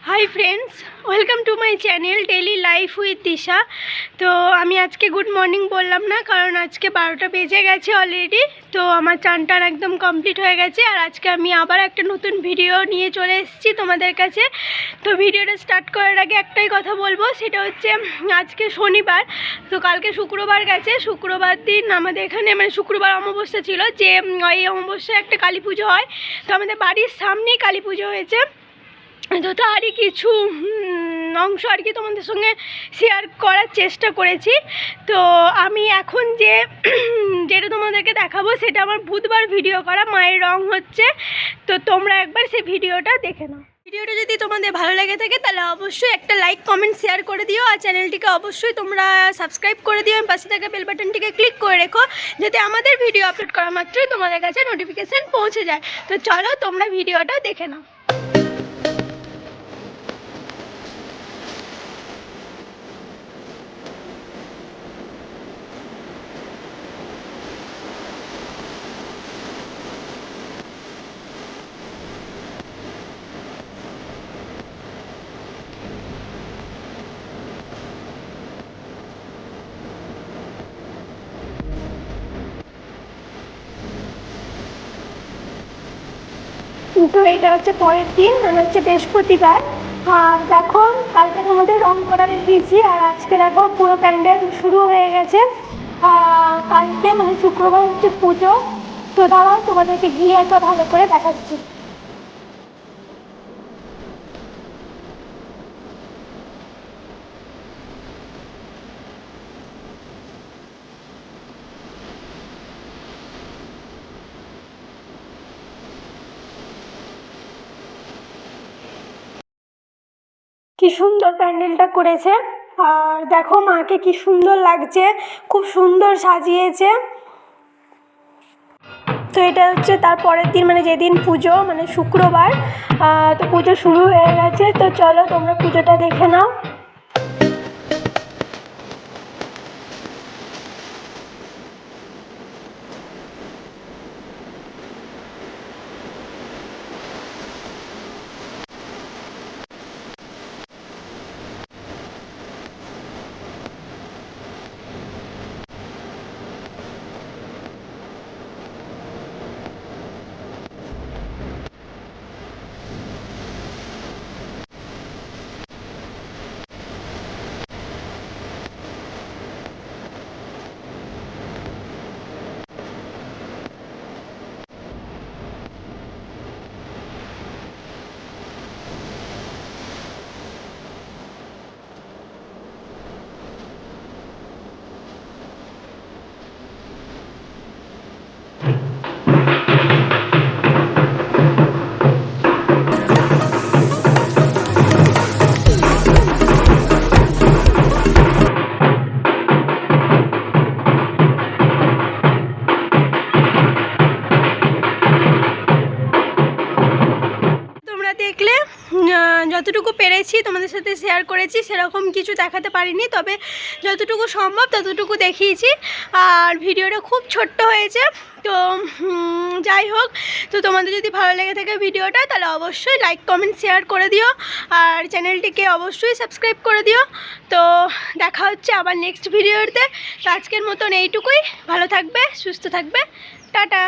High friends welcome to my channel daily life with Disha. तो आमी आज के गुड मर्निंग बोललाम ना, कारण आज के 12टा बेजे गेছে अलरेडी। तो आमार चान टान एकदम कमप्लीट हो गेছে और आज के आमी आबार एक नतून भिडियो निये चले एसेছি তোমাদের কাছে। तो भिडियोटा स्टार्ट करार आगे एकटाई कथा बोलबो, सेटा होच्छे आज के शनिवार। तो कालके शुक्रवार गेছে, शुक्रवार दिन आमादेर एखाने माने शुक्रवार अमाबस्या छिलो, जे ओई अमाबस्या एक काली पुजो हय। तो आमादेर बाड़िर सामनेई काली पुजो हयेছে। तो तारই কিছু অংশ আর কি তোমাদের সঙ্গে শেয়ার করার চেষ্টা করেছি। তো আমি এখন যেটা তোমাদেরকে দেখাবো সেটা আমার বুধবার ভিডিও করা মায়ের রং হচ্ছে। তো তোমরা একবার সেই ভিডিওটা দেখে নাও। ভিডিওটা যদি তোমাদের ভালো লেগে থাকে তাহলে অবশ্যই একটা লাইক কমেন্ট শেয়ার করে দিও, আর চ্যানেলটিকে অবশ্যই তোমরা সাবস্ক্রাইব করে দিও। পাশে থাকা বেল বাটনটিকে ক্লিক করে রেখো যাতে আমাদের ভিডিও আপলোড করা মাত্রই তোমাদের কাছে নোটিফিকেশান পৌঁছে যায়। তো চলো তোমরা ভিডিওটা দেখে নাও। तो এটা হচ্ছে পরের দিন, মানে হচ্ছে বৃহস্পতিবার। আর দেখো কালকে তোমাদের রং করা দিয়েছি, আর আজকে দেখো পুরো প্যান্ডেল শুরু হয়ে গেছে। কালকে মানে শুক্রবার হচ্ছে পুজো। তো দাঁড়াও তোমাদেরকে গিয়ে একটা ভালো করে দেখাচ্ছি। কি সুন্দর প্যান্ডেলটা করেছে, আর দেখো মাকে কি সুন্দর লাগছে, খুব সুন্দর সাজিয়েছে। তো এটা হচ্ছে তার পরের দিন, মানে যেদিন পুজো, মানে শুক্রবার। তো পুজো শুরু হয়ে গেছে। তো চলো তোমরা পুজোটা দেখে নাও। দেখলে যতটুকু পেরেছি তোমাদের সাথে শেয়ার করেছি, সেরকম কিছু দেখাতে পারিনি, তবে যতটুকু সম্ভব ততটুকু দেখিয়েছি। আর ভিডিওটা খুব ছোট্ট হয়েছে। তো যাই হোক, তো তোমাদের যদি ভালো লেগে থাকে ভিডিওটা তাহলে অবশ্যই লাইক কমেন্ট শেয়ার করে দিও, আর চ্যানেলটিকে অবশ্যই সাবস্ক্রাইব করে দিও। তো দেখা হচ্ছে আবার নেক্সট ভিডিওতে। তো আজকের মতন এইটুকুই। ভালো থাকবে, সুস্থ থাকবে, টাটা।